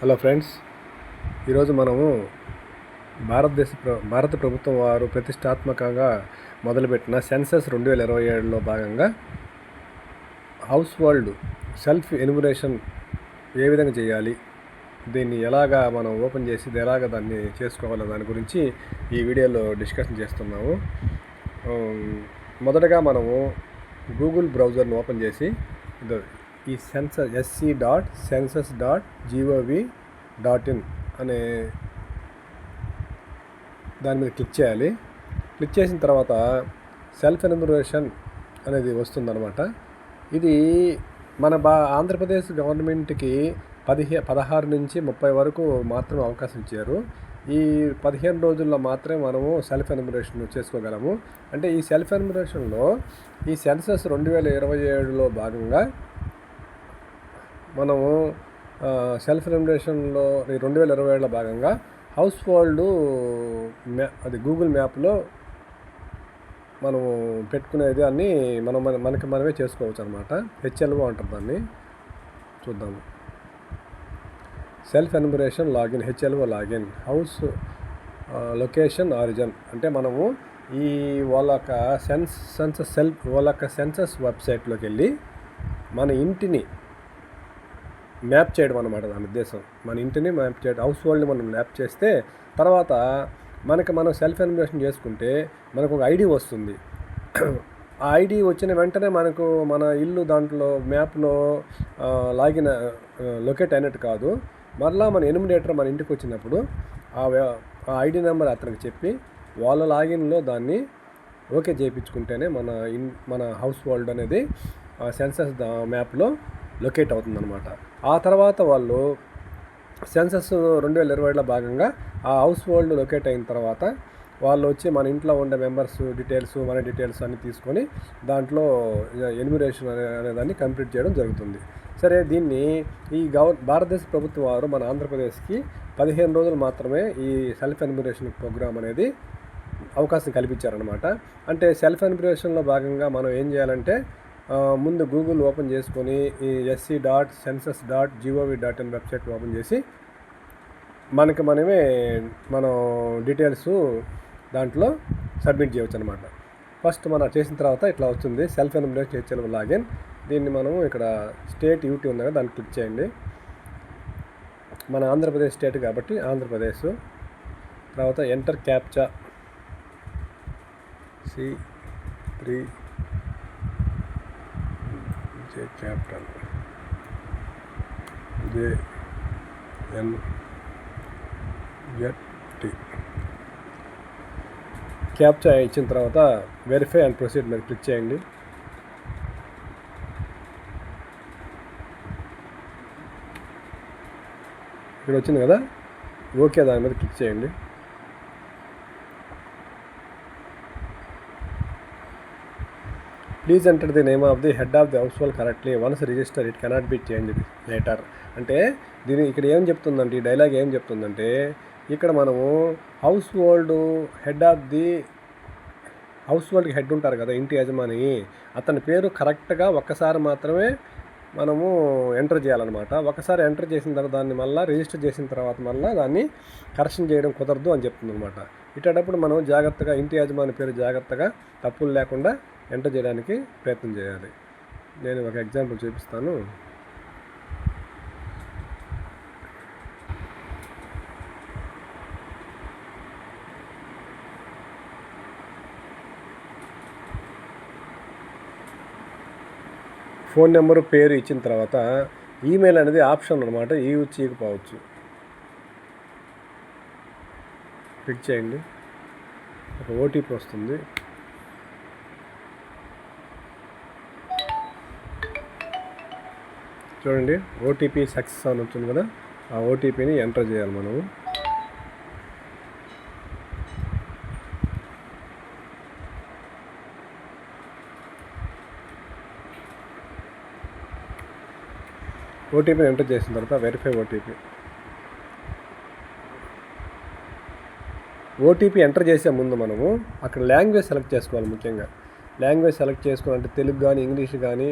Hello friends, ఈరోజు మనము భారత ప్రభుత్వం వారు ప్రతిష్టాత్మకంగా మొదలుపెట్టిన సెన్సస్ 2027లో భాగంగా హౌస్ హోల్డ్ సెల్ఫ్ ఎన్యూమరేషన్ ఏ విధంగా చేయాలి, దీన్ని ఎలాగా మనం ఓపెన్ చేసి ఎలాగ దాన్ని చేసుకోవాలో దాని గురించి ఈ వీడియోలో డిస్కషన్ చేస్తున్నాము. మొదటగా మనము గూగుల్ బ్రౌజర్ను ఓపెన్ చేసి ఈ sc.census.gov.in అనే దాని మీద క్లిక్ చేయాలి. క్లిక్ చేసిన తర్వాత సెల్ఫ్ ఎన్యూమరేషన్ అనేది వస్తుందన్నమాట. ఇది మన ఆంధ్రప్రదేశ్ గవర్నమెంట్కి 16 నుంచి 30 వరకు మాత్రమే అవకాశం ఇచ్చారు. ఈ 15 రోజుల్లో మాత్రమే మనము సెల్ఫ్ ఎన్యూమరేషన్ చేసుకోగలము. అంటే ఈ సెల్ఫ్ ఎన్యూమరేషన్లో ఈ సెన్సస్ 2027లో భాగంగా మనము సెల్ఫ్ ఎన్యూమరేషన్లో 2027లో భాగంగా హౌస్ హోల్డ్ అది గూగుల్ మ్యాప్లో మనము పెట్టుకునేది అన్ని మనకి మనమే చేసుకోవచ్చు అనమాట. హెచ్ఎల్ఓ అంటారు దాన్ని. చూద్దాము. Self enumeration login, HLO login, house location origin. అంటే మనము ఈ వాళ్ళ సెన్సస్ వెబ్సైట్లోకి వెళ్ళి మన ఇంటిని మ్యాప్ చేయడం అనమాట. దాని ఉద్దేశం మన ఇంటిని మ్యాప్ చేయడం, హౌస్ హోల్డ్ని మనం మ్యాప్ చేస్తే తర్వాత మనం సెల్ఫ్ ఎన్యూమరేషన్ చేసుకుంటే మనకు ఒక ఐడి వస్తుంది. ఆ ఐడి వచ్చిన వెంటనే మనకు మన ఇల్లు దాంట్లో మ్యాప్లో లొకేట్ అయినట్టు కాదు. మరలా మన ఎన్యూమరేటర్ మన ఇంటికి వచ్చినప్పుడు ఆ ఐడి నెంబర్ అతనికి చెప్పి వాళ్ళ లాగిన్లో దాన్ని ఓకే చేయించుకుంటేనే మన హౌస్ హోల్డ్ అనేది సెన్సస్ మ్యాప్లో లొకేట్ అవుతుందన్నమాట. ఆ తర్వాత వాళ్ళు సెన్సస్ 2027లో భాగంగా ఆ హౌస్ హోల్డ్ లొకేట్ అయిన తర్వాత వాళ్ళు వచ్చి మన ఇంట్లో ఉండే మెంబర్స్ డీటెయిల్స్, మన డీటెయిల్స్ అన్నీ తీసుకొని దాంట్లో ఎన్యూమరేషన్ అనేదాన్ని కంప్లీట్ చేయడం జరుగుతుంది. సరే, దీన్ని ఈ భారతదేశ ప్రభుత్వం వారు మన ఆంధ్రప్రదేశ్కి 15 రోజులు మాత్రమే ఈ సెల్ఫ్ ఎన్యూమరేషన్ ప్రోగ్రామ్ అనేది అవకాశం కల్పించారనమాట. అంటే సెల్ఫ్ ఎన్యూమరేషన్లో భాగంగా మనం ఏం చేయాలంటే ముందు గూగుల్ ఓపెన్ చేసుకొని ఈ sc.census.gov.in వెబ్సైట్ ఓపెన్ చేసి మనమే మనం డీటెయిల్స్ దాంట్లో సబ్మిట్ చేయవచ్చు అనమాట. ఫస్ట్ మనం చేసిన తర్వాత ఇట్లా వస్తుంది సెల్ఫ్ ఎన్యూమరేషన్ హెచ్ఎల్ఓ లాగిన్. దీన్ని మనం ఇక్కడ స్టేట్ యూటీ ఉంది కదా, దాన్ని క్లిక్ చేయండి. మన ఆంధ్రప్రదేశ్ స్టేట్ కాబట్టి ఆంధ్రప్రదేశ్. తర్వాత enter captcha C3 capital JNZT captcha ఇచ్చిన తర్వాత వెరిఫై అండ్ ప్రొసీడ్ మీద క్లిక్ చేయండి. ఇక్కడ వచ్చింది కదా, ఓకే దాని మీద క్లిక్ చేయండి. Please enter the name of the head of the house hold correctly, once register it cannot be changed later. అంటే ఇక్కడ ఏం చెప్తుందంటే, ఈ డైలాగ్ ఏం చెప్తుందంటే, ఇక్కడ మనము హౌస్ హోల్డ్కి హెడ్ ఉంటారు కదా, ఇంటి యజమాని, అతని పేరు కరెక్ట్గా ఒక్కసారి మాత్రమే మనము ఎంటర్ చేయాలన్నమాట. ఒకసారి ఎంటర్ చేసిన తర్వాత దాన్ని మళ్ళీ రిజిస్టర్ చేసిన తర్వాత మళ్ళీ దాన్ని కరెక్షన్ చేయడం కుదరదు అని చెప్తుంది అనమాట. ఇటప్పుడు మనం జాగ్రత్తగా ఇంటి యజమాని పేరు జాగ్రత్తగా తప్పులు లేకుండా ఎంటర్ చేయడానికి ప్రయత్నం చేయాలి. నేను ఒక ఎగ్జాంపుల్ చూపిస్తాను. ఫోన్ నెంబరు, పేరు ఇచ్చిన తర్వాత ఈమెయిల్ అనేది ఆప్షన్ అనమాట. ఇవ్వకపోవచ్చు. క్లిక్ చేయండి. ఒక ఓటీపీ వస్తుంది. చూడండి, ఓటీపీ సక్సెస్ అని వచ్చింది కదా, ఆ ఓటీపీని ఎంటర్ చేయాలి మనము. ఓటీపీని ఎంటర్ చేసిన తర్వాత వెరిఫై ఓటీపీ ఎంటర్ చేసే ముందు మనము అక్కడ లాంగ్వేజ్ సెలెక్ట్ చేసుకోవాలి. ముఖ్యంగా లాంగ్వేజ్ సెలెక్ట్ చేసుకోవాలంటే తెలుగు కానీ, ఇంగ్లీష్ కానీ,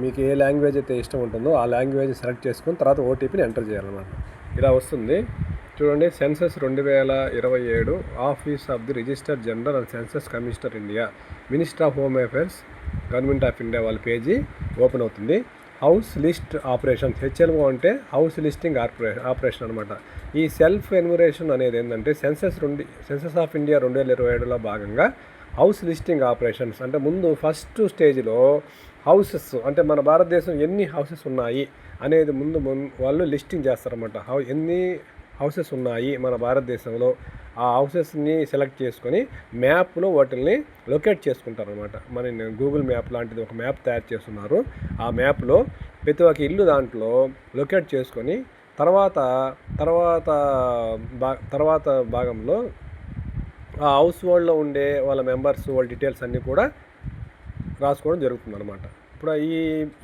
మీకు ఏ లాంగ్వేజ్ అయితే ఇష్టం ఉంటుందో ఆ లాంగ్వేజ్ సెలెక్ట్ చేసుకుని తర్వాత ఓటీపీని ఎంటర్ చేయాలన్నమాట. ఇలా వస్తుంది చూడండి. Census 2027 office of the register general and census commissioner India, minister of home affairs, government of India వాళ్ళ పేజీ ఓపెన్ అవుతుంది. హౌస్ లిస్ట్ ఆపరేషన్స్, హెచ్ఎల్ఓ అంటే హౌస్ లిస్టింగ్ ఆపరేషన్ అనమాట. ఈ సెల్ఫ్ ఎన్యూమరేషన్ అనేది ఏంటంటే సెన్సస్ ఆఫ్ ఇండియా 2027లో భాగంగా హౌస్ లిస్టింగ్ ఆపరేషన్స్ అంటే ముందు ఫస్ట్ స్టేజ్లో హౌసెస్ అంటే మన భారతదేశం ఎన్ని హౌసెస్ ఉన్నాయి అనేది ముందు వాళ్ళు లిస్టింగ్ చేస్తారన్నమాట. ఎన్ని హౌసెస్ ఉన్నాయి మన భారతదేశంలో, ఆ హౌసెస్ని సెలెక్ట్ చేసుకొని మ్యాప్లో వాటిని లొకేట్ చేసుకుంటారనమాట. మన గూగుల్ మ్యాప్ లాంటిది ఒక మ్యాప్ తయారు చేస్తున్నారు. ఆ మ్యాప్లో ప్రతి ఒక్క ఇల్లు దాంట్లో లొకేట్ చేసుకొని తర్వాత భాగంలో ఆ హౌస్ హోల్డ్లో ఉండే వాళ్ళ మెంబర్స్ వాళ్ళ డీటెయిల్స్ అన్నీ కూడా రాసుకోవడం జరుగుతుందన్నమాట. ఇప్పుడు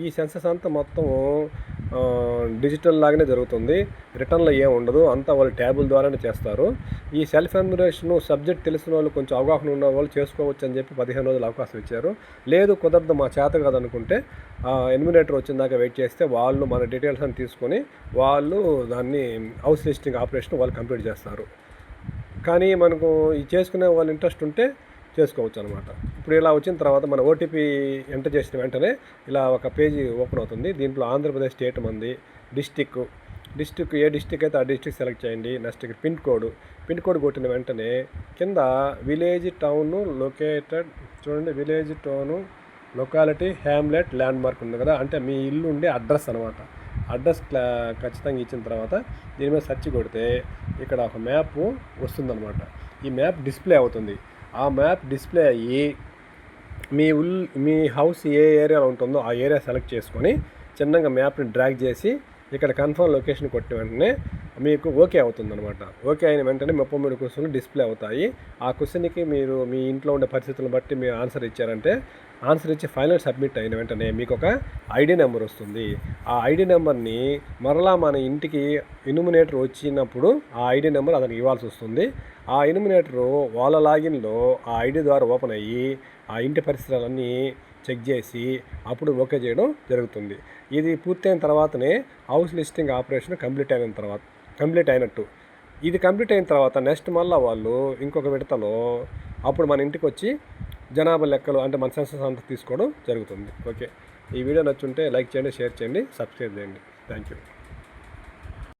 ఈ సెన్సస్ అంతా మొత్తం డిజిటల్ లాగానే జరుగుతుంది. రిటర్న్లో ఏం ఉండదు, అంతా వాళ్ళు ట్యాబుల ద్వారానే చేస్తారు. ఈ సెల్ఫ్ ఎన్యూమరేషన్ సబ్జెక్ట్ తెలిసిన వాళ్ళు, కొంచెం అవగాహన ఉన్న వాళ్ళు చేసుకోవచ్చు అని చెప్పి 15 రోజులు అవకాశం ఇచ్చారు. లేదు కుదరదు మా చేత కాదనుకుంటే ఎన్యూమరేటర్ వచ్చిన దాకా వెయిట్ చేస్తే వాళ్ళు మన డీటెయిల్స్ అని తీసుకొని వాళ్ళు దాన్ని హౌస్ లిస్టింగ్ ఆపరేషన్ వాళ్ళు కంప్లీట్ చేస్తారు. కానీ మనకు ఈ చేసుకునే వాళ్ళు ఇంట్రెస్ట్ ఉంటే చేసుకోవచ్చు అనమాట. ఇప్పుడు ఇలా వచ్చిన తర్వాత మన ఓటీపీ ఎంటర్ చేసిన వెంటనే ఇలా ఒక పేజీ ఓపెన్ అవుతుంది. దీంట్లో ఆంధ్రప్రదేశ్ స్టేట్ మంది, డిస్టిక్ ఏ డిస్టిక్ అయితే ఆ డిస్టిక్ సెలెక్ట్ చేయండి. నెక్స్ట్ పిన్ కోడ్ కొట్టిన వెంటనే కింద విలేజ్ టౌన్ లొకేటెడ్ చూడండి, village town locality hamlet land mark ఉంది కదా, అంటే మీ ఇల్లు ఉండే అడ్రస్ అనమాట. అడ్రస్ ఖచ్చితంగా ఇచ్చిన తర్వాత దీని మీద సెర్చ్ కొడితే ఇక్కడ ఒక మ్యాప్ వస్తుందన్నమాట. ఈ మ్యాప్ డిస్ప్లే అవుతుంది. ఆ మ్యాప్ డిస్ప్లే అయ్యి మీ హౌస్ ఏ ఏరియాలో ఉంటుందో ఆ ఏరియా సెలెక్ట్ చేసుకొని చిన్నగా మ్యాప్ని డ్రాగ్ చేసి ఇక్కడ కన్ఫర్మ్ లొకేషన్ కొట్టిన వెంటనే మీకు ఓకే అవుతుందన్నమాట. ఓకే అయిన వెంటనే 33 క్వశ్చన్లు డిస్ప్లే అవుతాయి. ఆ క్వశ్చన్కి మీరు మీ ఇంట్లో ఉండే పరిస్థితులను బట్టి మీరు ఆన్సర్ ఇచ్చారంటే ఆన్సర్ ఇచ్చి ఫైనల్ సబ్మిట్ అయిన వెంటనే మీకు ఒక ఐడి నెంబర్ వస్తుంది. ఆ ఐడి నెంబర్ని మరలా మన ఇంటికి ఇన్యూమినేటర్ వచ్చినప్పుడు ఆ ఐడి నెంబర్ అతనికి ఇవ్వాల్సి వస్తుంది. ఆ ఇన్యూమినేటరు వాళ్ళ లాగిన్లో ఆ ఐడి ద్వారా ఓపెన్ అయ్యి ఆ ఇంటి పరిసరాలన్నీ చెక్ చేసి అప్పుడు ఓకే చేయడం జరుగుతుంది. ఇది పూర్తయిన తర్వాతనే హౌస్ లిస్టింగ్ ఆపరేషన్ కంప్లీట్ అయినట్టు. ఇది కంప్లీట్ అయిన తర్వాత నెక్స్ట్ మళ్ళీ వాళ్ళు ఇంకొక విడతలో అప్పుడు మన ఇంటికి వచ్చి జనాభా లెక్కలు అంటే మన సెన్సస్ అంతా తీసుకోవడం జరుగుతుంది. ఓకే, ఈ వీడియో నచ్చుంటే లైక్ చేయండి, షేర్ చేయండి, సబ్స్క్రైబ్ చేయండి. Thank you.